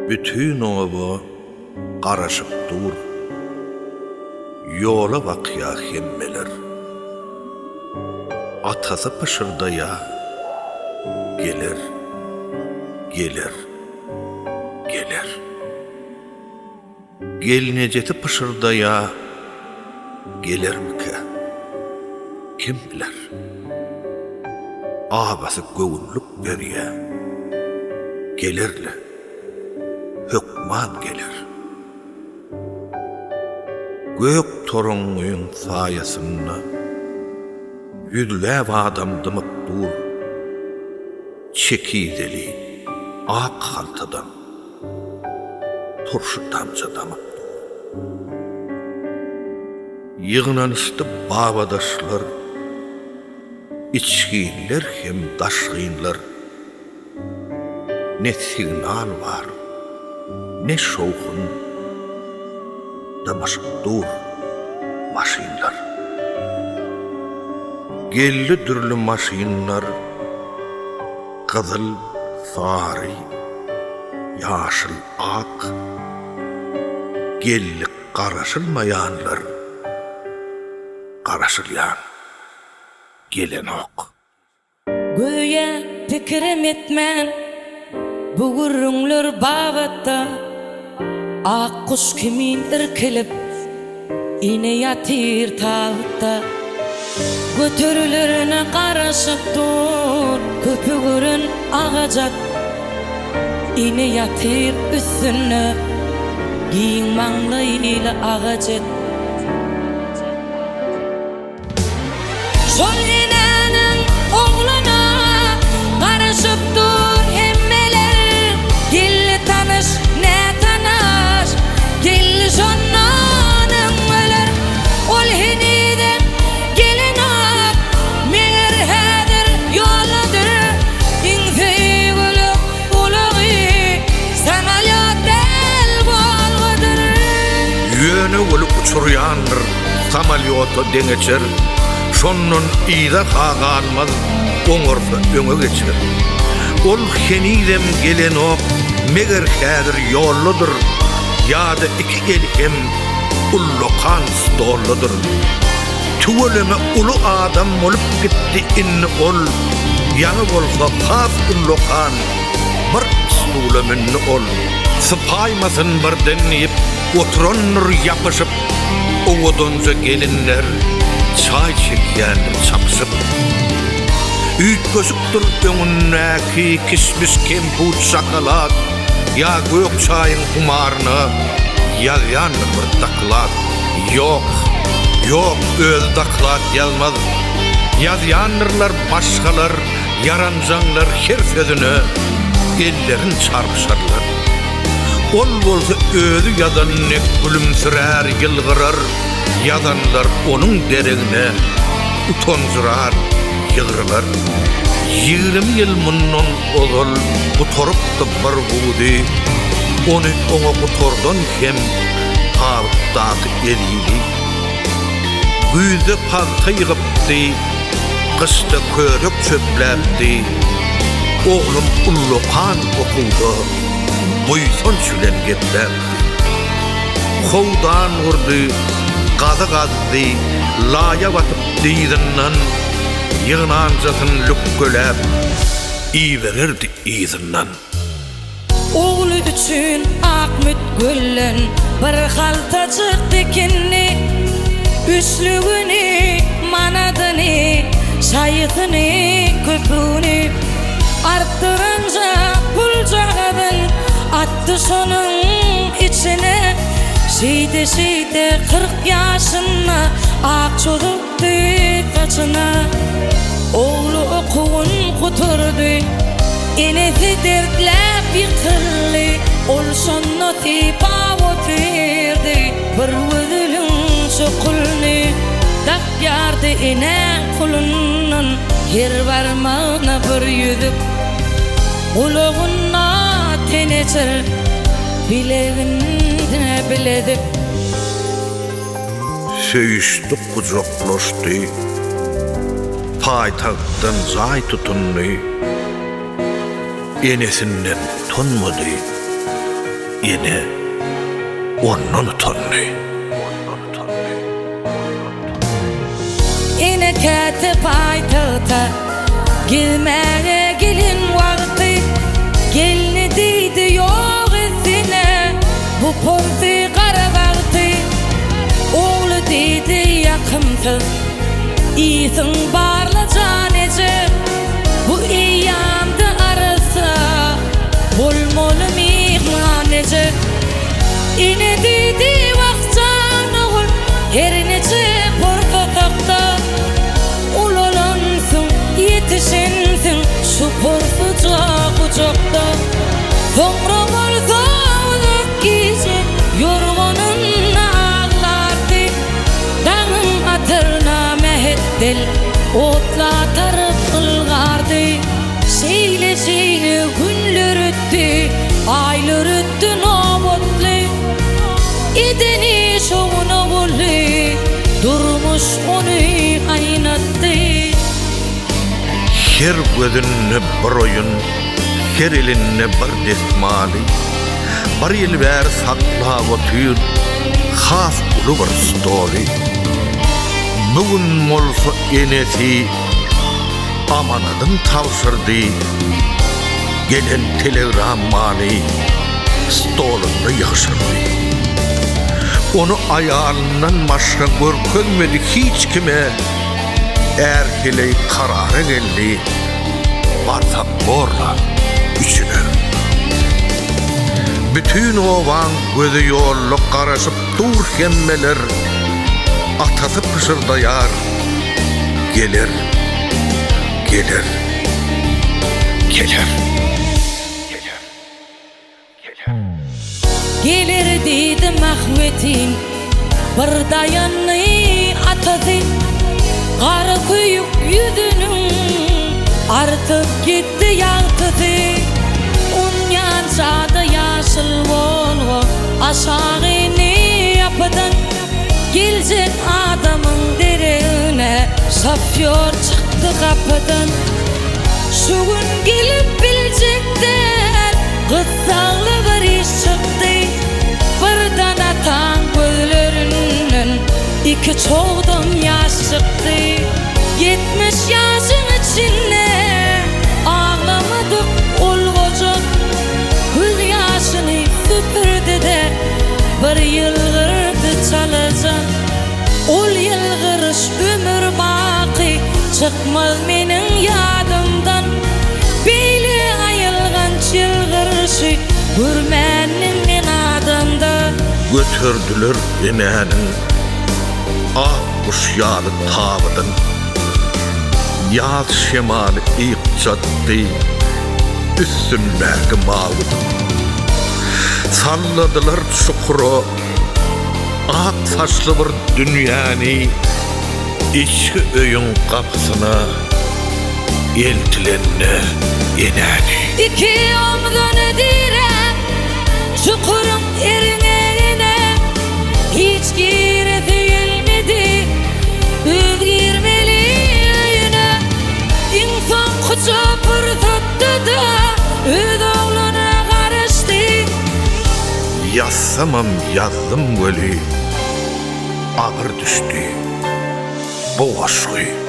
Bütün oňa garaşyp dur. Yola bakya hemmeler. Atası pışırdaya gelir, gelir, gelir. Gelineceti pışırdaya gelir mike? Kim bilir? Ağabası göğünlük beriye gelirli. Hükman gelir. Gök torunuyun sayasını yüzlev adam dımıp dur. Çekideli ak haltadan turşu tamca damıp dur. Yığınanıştı babadaşlar, içkiler hem daşgınlar. Ne signal var, ne şoğun, damaşıp dur maşinlar. Gelli dürlü maşinlar, kızıl, sarı, yaşıl, ak, gelli karaşılmayanlar, karaşılyan, gelen ok. Göye pikirim etmen, bu gurrunlar babatta, ak kuş kimin irkilip, ine yatir tağıtta. Götürülürüne karaşıp dur, köpügürün ağacak, ine yatir üstüne, giyin manlıyla ağacet. Şol inenin oğluna karışıp dur hemmeler. Gilli tanış ne tanış, gilli şonnanın öler. Ol heniden gelin ak, meğer hedir yoladır. İnfeyi gülü ulağı, sanalyat del bolgadır. Yönü olup uçuryandır, samalyotu deneçer. Şonun iyda hağanmaz, oňorsa öňe geçer. Ol henidem gelen ok, meger häzir ýolludyr. Ýa-da iki elhem ullukan stolludyr. Tuweleme ulu adam bolup gitdi inni ol. Ýany bolsa has ullukan, bir stuleminni ol. Sıpaymasın birden ýep, oturanlar ýapyşyp, owadonja gelinler. Çay çekýän çapsyp üýtkösükdir öňündäki kismis kemput şokolat ýa gök çaýyň umaryny ýalýan bir daklat. Ýok, ýok, öz daklat ýalmaz. Ýalýanlar başgalar, yaranjanlar her sözüni ellerin çarpşarlar. Ol bolsa özü ýazan ne gülümsürär, ýylgyrar. Yazanlar onun deregine utonjurar, yığırlar. 20 yıl mundan ozal butorup da bir buğdi. Onu ona butordan hem tağıttatı eliydi. Güýde palta yığıpdy, kışta körük çöpläpdi. Oğlum ullukan okulda, buyson çülen gepläpdi. Howdan vurdy, gaza gazdy, laya batyp diýdinden, ýygnancasyn lükköläp, iýbererdi izinden. Oğlu üçün akmüt güllen, bir halta çykdy kinni, üslügüni, manadyny, şaýytyny, köpüni, arttırınca pulcağadın, attı şonun içine. Şeýde 40 ýaşynda ak çolukdy kaçına. Oğlu okuwun guturdy, enesi dertlep ýykyldy. Ol şonda tipa otirdi, bir özülüň şokulny. Dakýardy ene kulundan, her barmağına bir ýüzük. Uluguna teneçer, bileginde biledip. Söýüşdi, kucaklaşdy, paytagtdan zay tutundy. Enesinden tonmady, Ene ondan utandy. Ene käte paytagta gelmäge gelin wagty gelni diýdi ýok etine bu porty gara wagty ogly diýdi ýakymdy iýsin barla janece bu iýamdy arasa bolmaly mihmanece ine diýdi wagtjany ol her neçe portakda ulalansın yetişensin şu portuca kucakta sonra bolsa uzak gece yorgunun ağlardı dağın atırna mehettel otla tarıp ılgardı şeyle günler öttü aylar öttü nobotlu edeni şoğuna bollu durmuş onu aynattı. Her gözünne bir oyun, her elinne bir desmali, bir yıl ver sakla otur, has ulu bir stoli. Bugün molsa enesi, amanadın tavsırdı, gelen telegram mali, stolunda yaşırdı. Onu ayağından başka görkönmedi hiç kime. Erkeley kararı geldi, barsak borla içine. Bütün ovan gözü yolluk karışıp dur hemmeler, atası pışırdayar, gelir, gelir, gelir. Gelir dedi Mahmet'in bir dayanı atadı Kara kuyuk yüzünün artık gitti yaltıdı Un yançadı yaşıl Volvo aşağını yapıdan Gelecek adamın derine şoför çıktı kapıdan Şu gün gelip bilecekler Kıtsağlı bir iş çıktı Birden atan gözlerinden iki çoğdum yaş çıktı 70 yaşın içinde ağlamadık ol koca Göz yaşını süpürdü de bir yılgırdı çalacak Ol yılgırış ömür baki çıkmaz menin yadımdan Beyli ayılgan çılgırışı görmenim adamda Götürdüler emenin ah uşyalı tağıdın Yaz şemali iqçattı üstündeki mağudun Salladılar çukuru ak saçlı bir dünyani İçki öyün kapısına eltilenine eneni İki omzunu direm çukurun erinene Hiç gire değilmedi Üz girmeli öğüne İnsan kuca fırsattı da Üz oğluna karıştı Yazsamam yazdım böyle ağır düştü bu aşkı